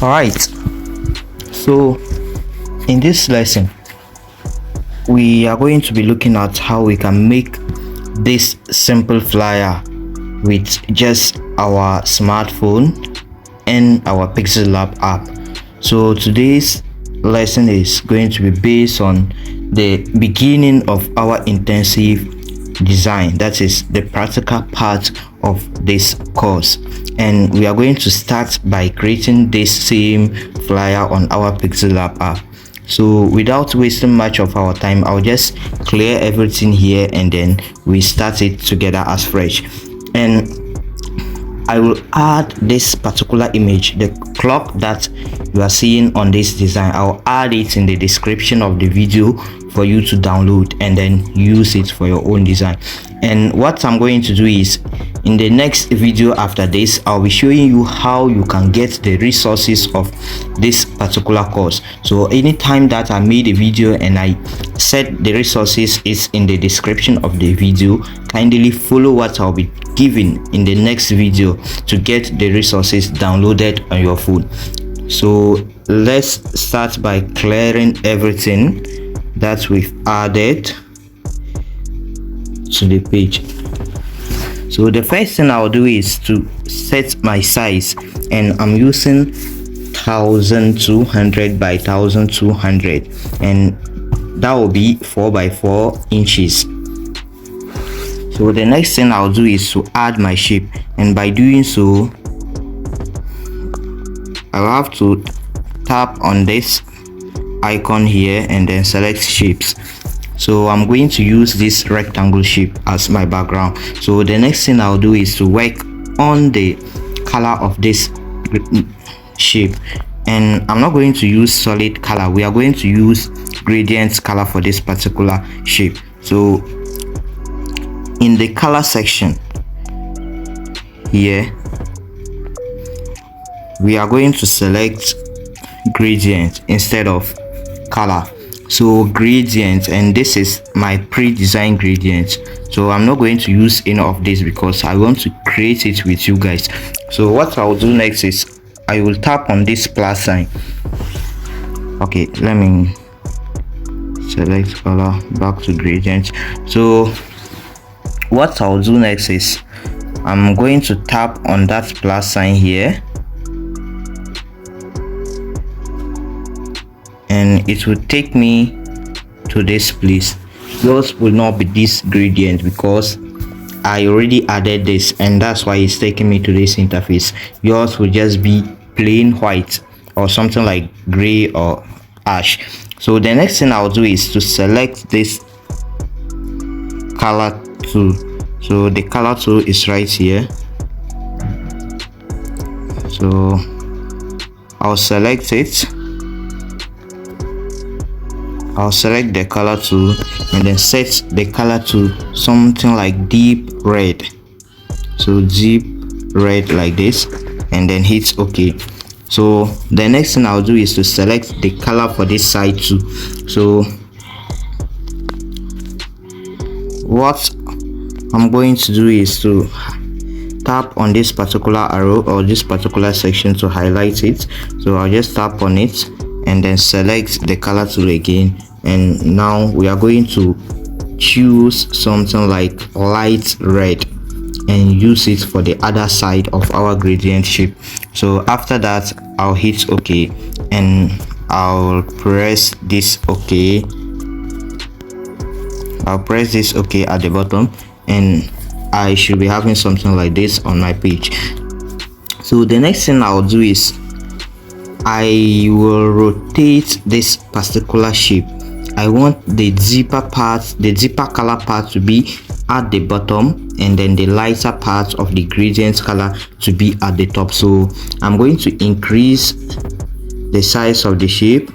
Alright, so in this lesson we are going to be looking at how we can make this simple flyer with just our smartphone and our Pixellab app. So today's lesson is going to be based on the beginning of our intensive design, that is the practical part of this course, and we are going to start by creating this same flyer on our Pixellab app. So without wasting much of our time, I'll just clear everything here and then we start it together as fresh. And I will add this particular image, the clock that you are seeing on this design. I'll add it in the description of the video for you to download and then use it for your own design. And what I'm going to do is, in the next video after this, I'll be showing you how you can get the resources of this particular course. So anytime that I made a video and I said the resources is in the description of the video, kindly follow what I'll be giving in the next video to get the resources downloaded on your phone. So let's start by clearing everything that we've added to the page. So the first thing I'll do is to set my size, and I'm using 1200 by 1200, and that will be 4 by 4 inches. So the next thing I'll do is to add my shape, and by doing so I'll have to tap on this icon here and then select shapes. So I'm going to use this rectangle shape as my background. So the next thing I'll do is to work on the color of this shape, and I'm not going to use solid color. We are going to use gradient color for this particular shape. So in the color section here, we are going to select gradient instead of color. So gradient, and this is my pre-designed gradient, so I'm not going to use any of this because I want to create it with you guys. So what I'll do next is I will tap on this plus sign. Okay, let me select color, back to gradient. So what I'll do next is I'm going to tap on that plus sign here, and it will take me to this place. Yours will not be this gradient because I already added this, and that's why it's taking me to this interface. Yours will just be plain white or something like gray or ash. So the next thing I'll do is to select this color tool. So the color tool is right here. So I'll select it. I'll select the color tool and then set the color to something like deep red. So deep red like this, and then hit OK. So the next thing I'll do is to select the color for this side too. So what I'm going to do is to tap on this particular arrow or this particular section to highlight it. So I'll just tap on it and then select the color tool again, and now we are going to choose something like light red and use it for the other side of our gradient shape. So after that I'll hit OK, and I'll press this OK. I'll press this OK at the bottom, and I should be having something like this on my page. So the next thing I'll do is I will rotate this particular shape. I want the zipper part, the zipper color part to be at the bottom, and then the lighter part of the gradient color to be at the top. So I'm going to increase the size of the shape,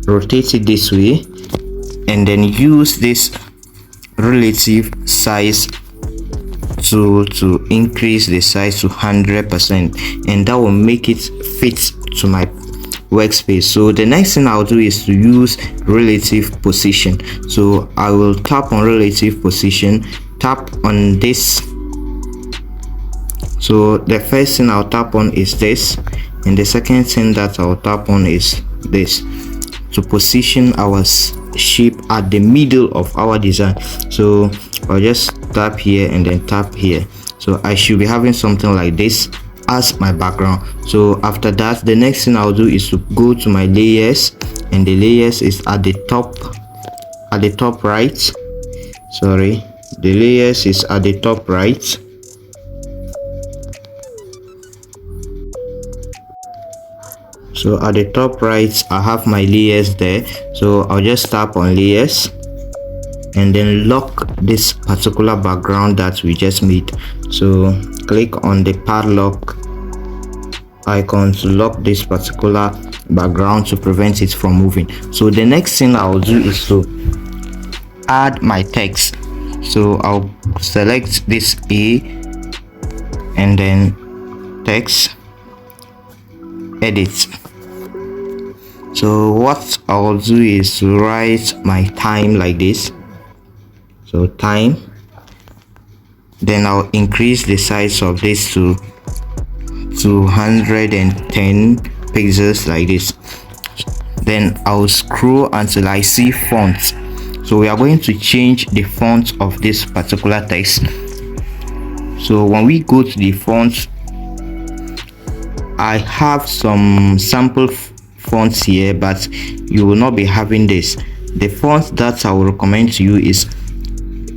rotate it this way, and then use this relative size tool to increase the size to 100%, and that will make it fit to my workspace. So the next thing I'll do is to use relative position. So I will tap on relative position, tap on this. So the first thing I'll tap on is this, And the second thing that I'll tap on is this, to position our shape at the middle of our design. So I'll just tap here and then tap here. So I should be having something like this as my background. So after that, the next thing I'll do is to go to my layers, and the layers is at the top right. Sorry, the layers is at the top right. So at the top right, I have my layers there. So I'll just tap on layers and then lock this particular background that we just made. So click on the padlock icon to lock this particular background to prevent it from moving. So the next thing I'll do is to add my text. So I'll select this A and then text, edit. So what I'll do is to write my time like this. So time, then I'll increase the size of this to 210 pixels like this. Then I'll scroll until I see fonts. So we are going to change the font of this particular text. So when we go to the font, I have some sample fonts here, but you will not be having this. The font that I will recommend to you is,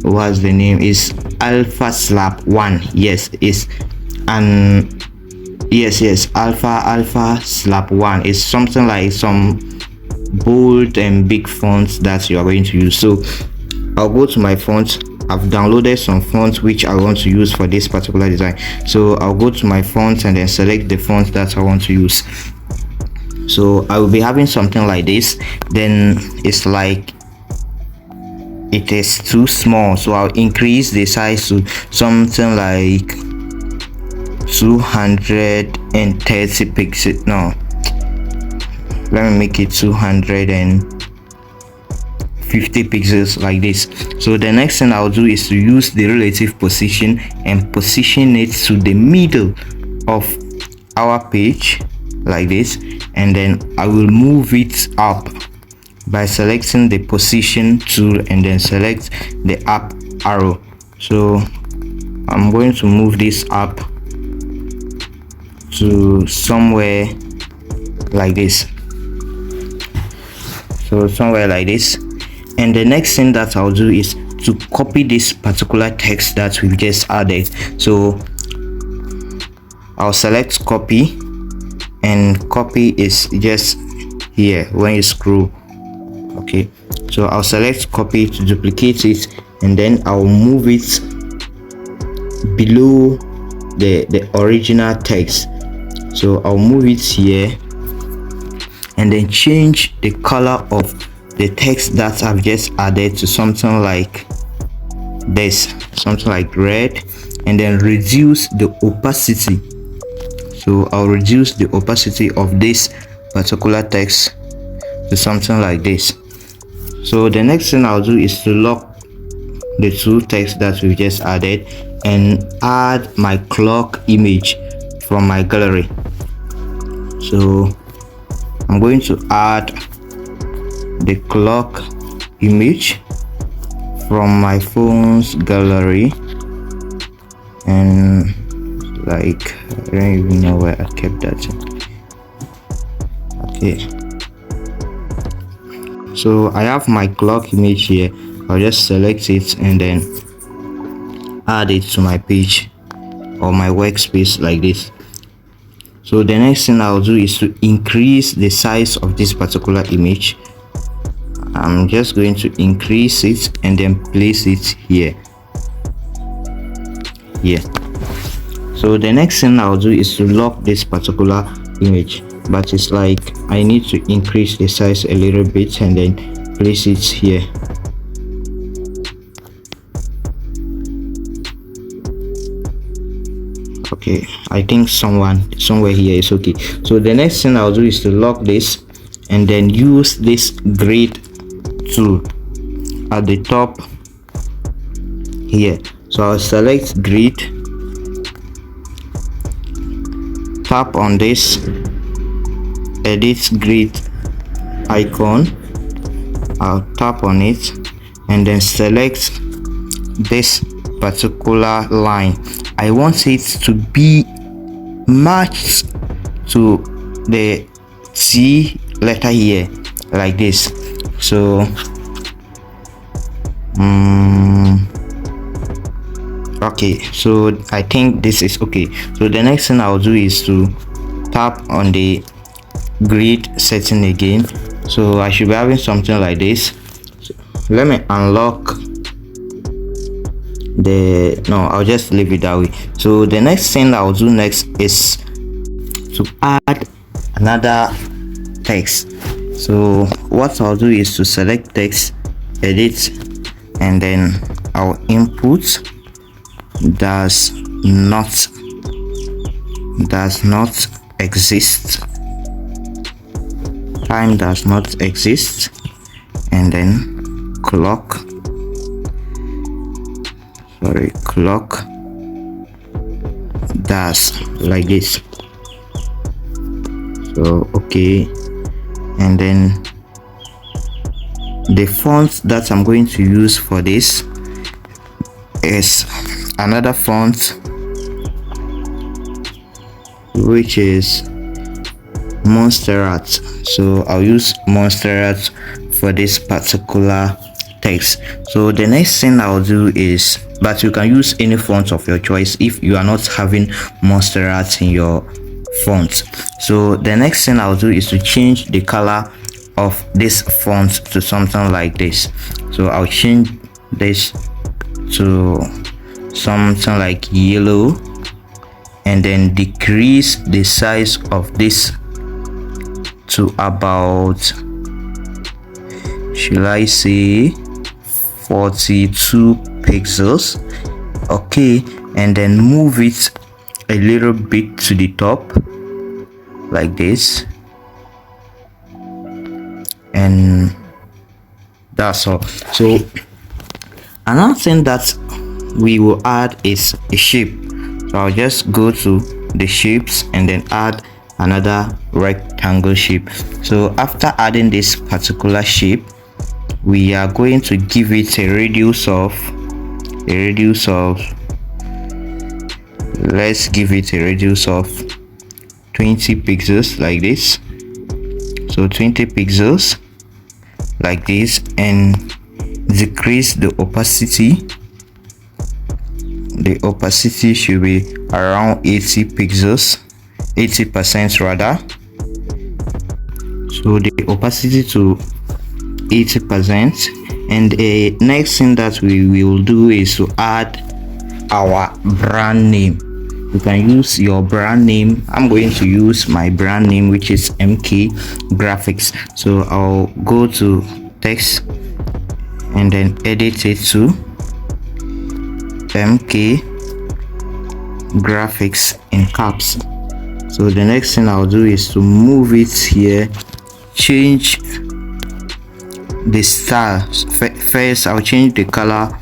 what's the name, is Alpha Slab 1. Yes, is and yes, Alpha Slab 1 is something like some bold and big fonts that you are going to use. So I'll go to my font. I've downloaded some fonts which I want to use for this particular design. So I'll go to my font and then select the font that I want to use. So I will be having something like this. Then it's like it is too small, so I'll increase the size to something like 230 pixels. No, let me make it 250 pixels like this. So the next thing I'll do is to use the relative position and position it to the middle of our page like this, and then I will move it up by selecting the position tool and then select the up arrow. So I'm going to move this up to somewhere like this. So somewhere like this. And the next thing that I'll do is to copy this particular text that we've just added. So I'll select copy, and copy is just here when you scroll. Okay, so I'll select copy to duplicate it, and then I'll move it below the original text. So I'll move it here and then change the color of the text that I've just added to something like this, something like red, and then reduce the opacity. So I'll reduce the opacity of this particular text to something like this. So the next thing I'll do is to lock the two texts that we just added and add my clock image from my gallery. So I'm going to add the clock image from my phone's gallery, and like I don't even know where I kept that. Okay, so I have my clock image here. I'll just select it and then add it to my page or my workspace like this. So the next thing I'll do is to increase the size of this particular image. I'm just going to increase it and then place it here. So the next thing I'll do is to lock this particular image, but it's like I need to increase the size a little bit and then place it here. Okay, I think somewhere here is okay. So the next thing I'll do is to lock this and then use this grid tool at the top here. So I'll select grid, tap on this edit grid icon. I'll tap on it and then select this particular line. I want it to be matched to the T letter here, like this. So okay, so I think this is okay. So the next thing I'll do is to tap on the grid setting again. So I should be having something like this. So let me unlock I'll just leave it that way. So the next thing I'll do next is to add another text. So what I'll do is to select text, edit, and then I'll input does not exist, time does not exist, and then clock does, like this. So okay, and then the font that I'm going to use for this is another font which is Montserrat. So I'll use Montserrat for this particular text. So the next thing I'll do is, but you can use any font of your choice if you are not having Montserrat in your font. So the next thing I'll do is to change the color of this font to something like this. So I'll change this to something like yellow, and then decrease the size of this to about, should I say, 42 pixels. Okay, and then move it a little bit to the top like this, and that's all. So another thing that we will add is a shape. So I'll just go to the shapes and then add another rectangle shape. So after adding this particular shape, we are going to give it a radius of let's give it a radius of 20 pixels, like this. So 20 pixels like this, and decrease the opacity. The opacity should be around 80 pixels, 80% rather. So the opacity to 80%. And the next thing that we will do is to add our brand name. You can use your brand name. I'm going to use my brand name, which is MK Graphics. So I'll go to text and then edit it to MK Graphics in caps. So the next thing I'll do is to move it here, change the style. First I'll change the color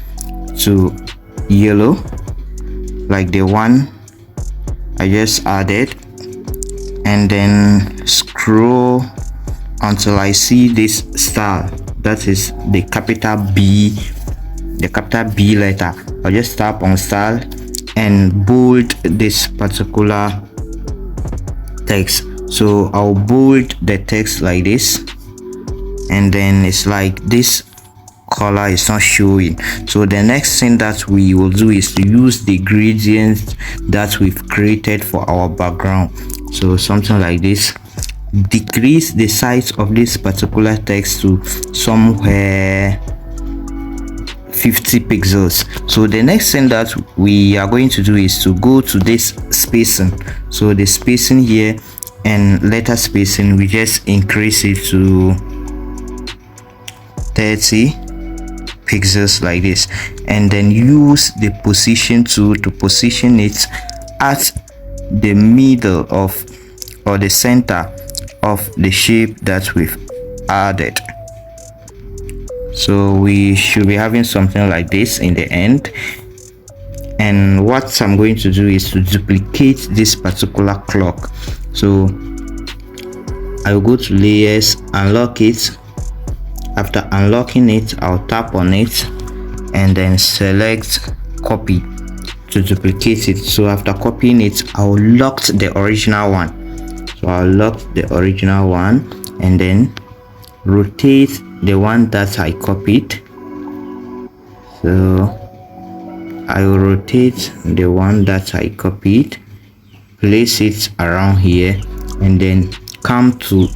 to yellow, like the one I just added, and then scroll until I see this style, that is the capital B letter. I'll just tap on style and bold this particular text. So I'll bold the text like this, and then it's like this color is not showing. So the next thing that we will do is to use the gradients that we've created for our background. So something like this. Decrease the size of this particular text to somewhere 50 pixels. So the next thing that we are going to do is to go to this spacing. So the spacing here and letter spacing, we just increase it to 30 pixels like this, and then use the position tool to position it at the middle of, or the center of, the shape that we've added. So we should be having something like this in the end. And what I'm going to do is to duplicate this particular clock. So I will go to layers, unlock it. After unlocking it, I'll tap on it and then select copy to duplicate it. So after copying it, I'll lock the original one. So I'll lock the original one and then rotate the one that I copied. So I will rotate the one that I copied, place it around here, and then come to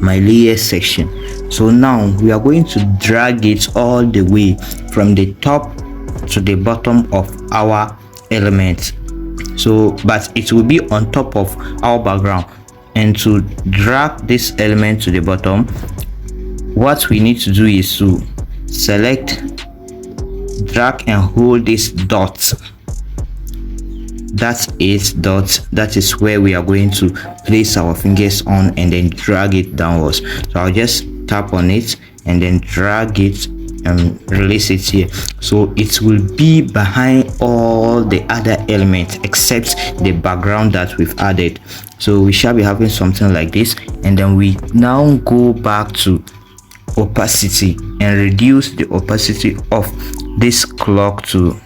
my layer section. So now we are going to drag it all the way from the top to the bottom of our element. So but it will be on top of our background, and to drag this element to the bottom, what we need to do is to select, drag and hold this dot. That is where we are going to place our fingers on and then drag it downwards. So I'll just tap on it and then drag it and release it here. So it will be behind all the other elements except the background that we've added. So we shall be having something like this, and then we now go back to opacity and reduce the opacity of this clock to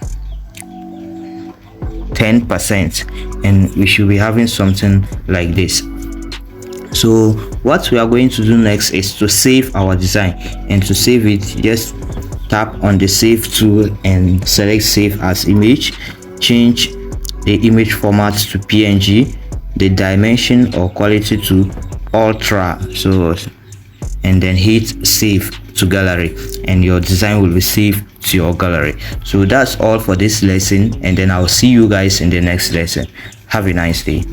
10%, and we should be having something like this. So what we are going to do next is to save our design, and to save it, just tap on the save tool and select save as image, change the image format to PNG, the dimension or quality to ultra, so and then hit save to gallery, and your design will be saved to your gallery. So that's all for this lesson, and then I'll see you guys in the next lesson. Have a nice day.